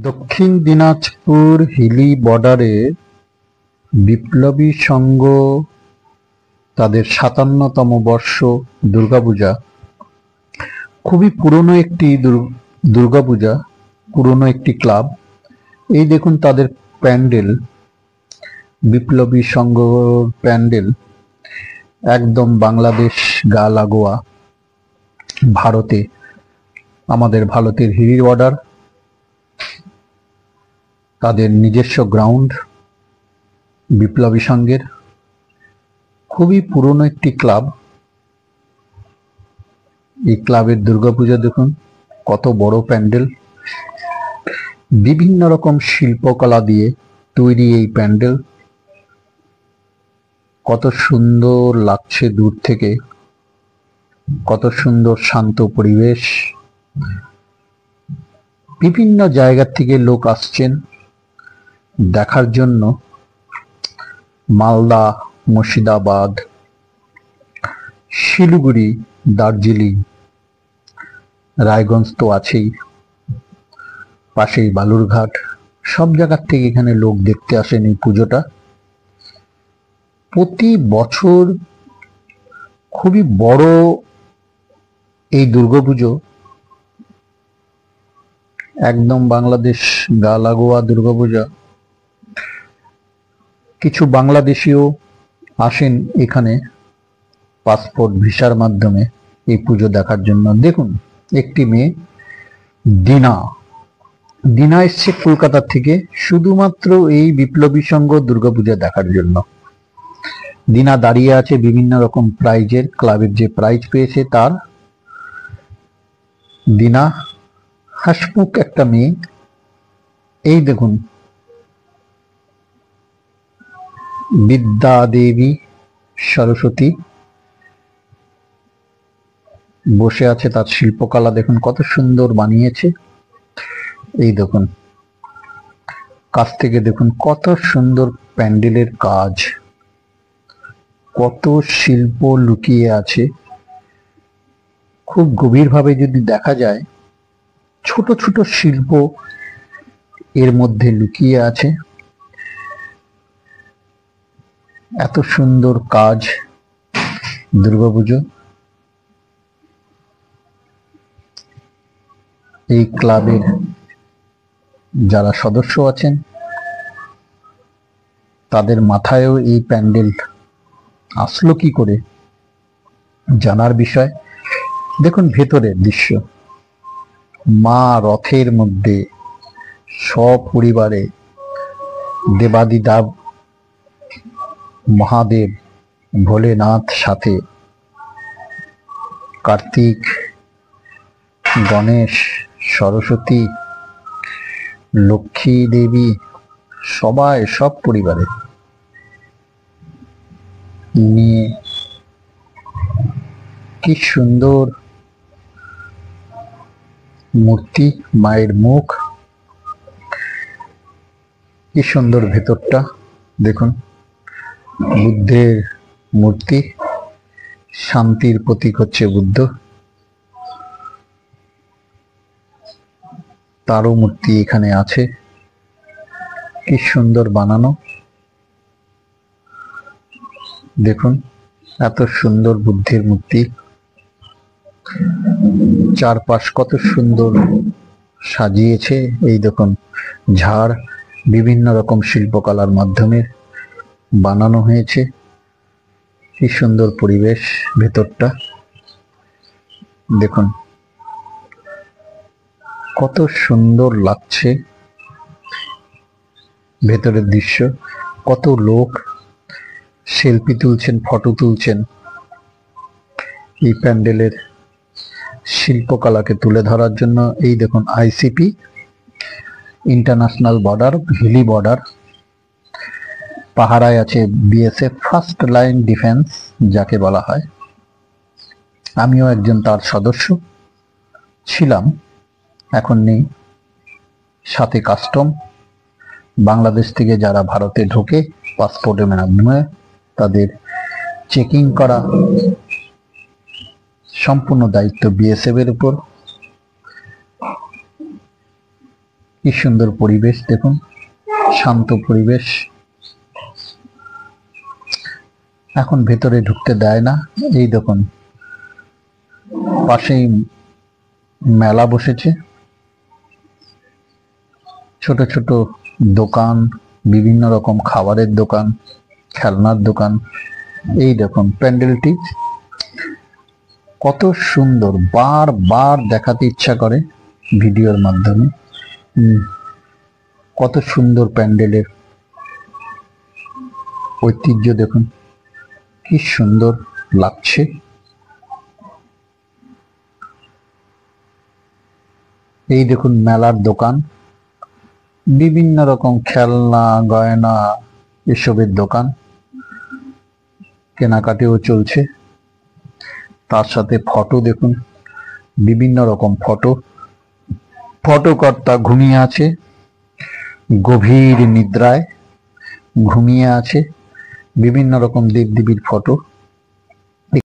দক্ষিণ দিনাজপুর হিলি বর্ডারে বিপ্লবী সংঘ তাদের ৫৭তম বর্ষ দুর্গাপূজা। খুবই পুরনো একটি দুর্গাপূজা, পুরনো একটি ক্লাব। এই দেখুন তাদের প্যান্ডেল, বিপ্লবী সংঘ প্যান্ডেল, একদম বাংলাদেশ গা লাগোয়া ভারতে, আমাদের ভারতের হিলি বর্ডার, তাদের নিজস্ব গ্রাউন্ড বিপ্লবী সংঘের। খুবই পুরনো একটি ক্লাব। এই ক্লাবের দুর্গাপূজা দেখুন, কত বড় প্যান্ডেল, বিভিন্ন রকম শিল্পকলা দিয়ে তৈরি এই প্যান্ডেল। কত সুন্দর লাগছে দূর থেকে, কত সুন্দর শান্ত পরিবেশ। বিভিন্ন জায়গা থেকে লোক আসছেন দেখার জন্য। মালদা, মুর্শিদাবাদ, শিলিগুড়ি, দার্জিলিং, রায়গঞ্জ তো আছেই, পাশেই বালুরঘাট, সব জায়গার থেকে এখানে লোক দেখতে আসেন এই পুজোটা। প্রতি বছর খুবই বড় এই দুর্গাপুজো, একদম বাংলাদেশ গা লাগোয়া দুর্গাপূজা। কিছু বাংলাদেশিও আসেন এখানে পাসপোর্ট ভিসার মাধ্যমে এই পুজো দেখার জন্য। দেখুন, একটি মেয়ে দিনা এসছে কলকাতা থেকে শুধুমাত্র এই বিপ্লবী সংঘ দুর্গাপূজা দেখার জন্য। দিনা দাঁড়িয়ে আছে বিভিন্ন রকম প্রাইজের, ক্লাবের যে প্রাইজ পেয়েছে তার। দিনা হাসমুখ একটা মেয়ে। এই দেখুন, বিদ্যা দেবী সরস্বতী বসে আছে, তার শিল্পকলা দেখুন কত সুন্দর বানিয়েছে। এই দেখুন, কাছ থেকে দেখুন কত সুন্দর প্যান্ডেলের কাজ, কত শিল্প লুকিয়ে আছে। খুব গভীরভাবে যদি দেখা যায়, ছোট ছোট শিল্প এর মধ্যে লুকিয়ে আছে। এত সুন্দর কাজ দুর্গাপুজো। এই ক্লাবের যারা সদস্য আছেন তাদের মাথায়ও এই প্যান্ডেল আসলো কি করে জানার বিষয়। দেখুন ভেতরের দৃশ্য, মা রথের মধ্যে সপরিবারে, দেবাদিদেব মহাদেব ভোলেনাথ সাথে, কার্তিক, গণেশ, সরস্বতী, লক্ষ্মী দেবী, সবাই সব পরিবারে নিয়ে কি সুন্দর মূর্তি, মায়ের মুখ, কি সুন্দর ভেতরটা দেখুন। বুদ্ধের মূর্তি, শান্তির প্রতীক হচ্ছে বুদ্ধ, তারও মূর্তি এখানে আছে। কি সুন্দর বানানো দেখুন, এত সুন্দর বুদ্ধের মূর্তি, চারপাশ কত সুন্দর সাজিয়েছে। এই দেখুন ঝাড়, বিভিন্ন রকম শিল্পকলার মাধ্যমে বানানো হয়েছে। কি সুন্দর পরিবেশ ভেতরটা দেখুন, কত সুন্দর লাগছে ভেতরের দৃশ্য। কত লোক সেলফি তুলছেন, ফটো তুলছেন এই প্যান্ডেলের শিল্পকলাকে তুলে ধরার জন্য। এই দেখুন ICP, international border, Hili border, পাহারায় আছে বিএসএফ, ফার্স্ট লাইন ডিফেন্স যাকে বলা হয়। আমিও একজন তার সদস্য ছিলাম, এখন নেই। সাথে কাস্টম, বাংলাদেশ থেকে যারা ভারতে ঢোকে পাসপোর্টের মাধ্যমে তাদের চেকিং করা সম্পূর্ণ দায়িত্ব বিএসএফ এর উপর। কি সুন্দর পরিবেশ দেখুন, শান্ত পরিবেশ। এখন ভেতরে ঢুকতে দেয় না। এই দেখুন পাশেই মেলা বসেছে, ছোট ছোট দোকান, বিভিন্ন রকম খাবারের দোকান, খেলনার দোকান। এই দেখুন প্যান্ডেলটি কত সুন্দর, বারবার দেখাতে ইচ্ছা করে ভিডিওর মাধ্যমে। কত সুন্দর প্যান্ডেলের ঐতিহ্য দেখুন, কি সুন্দর লাগছে। এই দেখুন মেলার দোকান, বিভিন্ন রকম খেলনা, গয়না, এসবের দোকান, কেনাকাটিও চলছে। তার সাথে ফটো দেখুন, বিভিন্ন রকম ফটো। ফটোকর্তা ঘুমিয়ে আছে, গভীর নিদ্রায় ঘুমিয়ে আছে। বিভিন্ন রকম দেবদেবীর ফটো।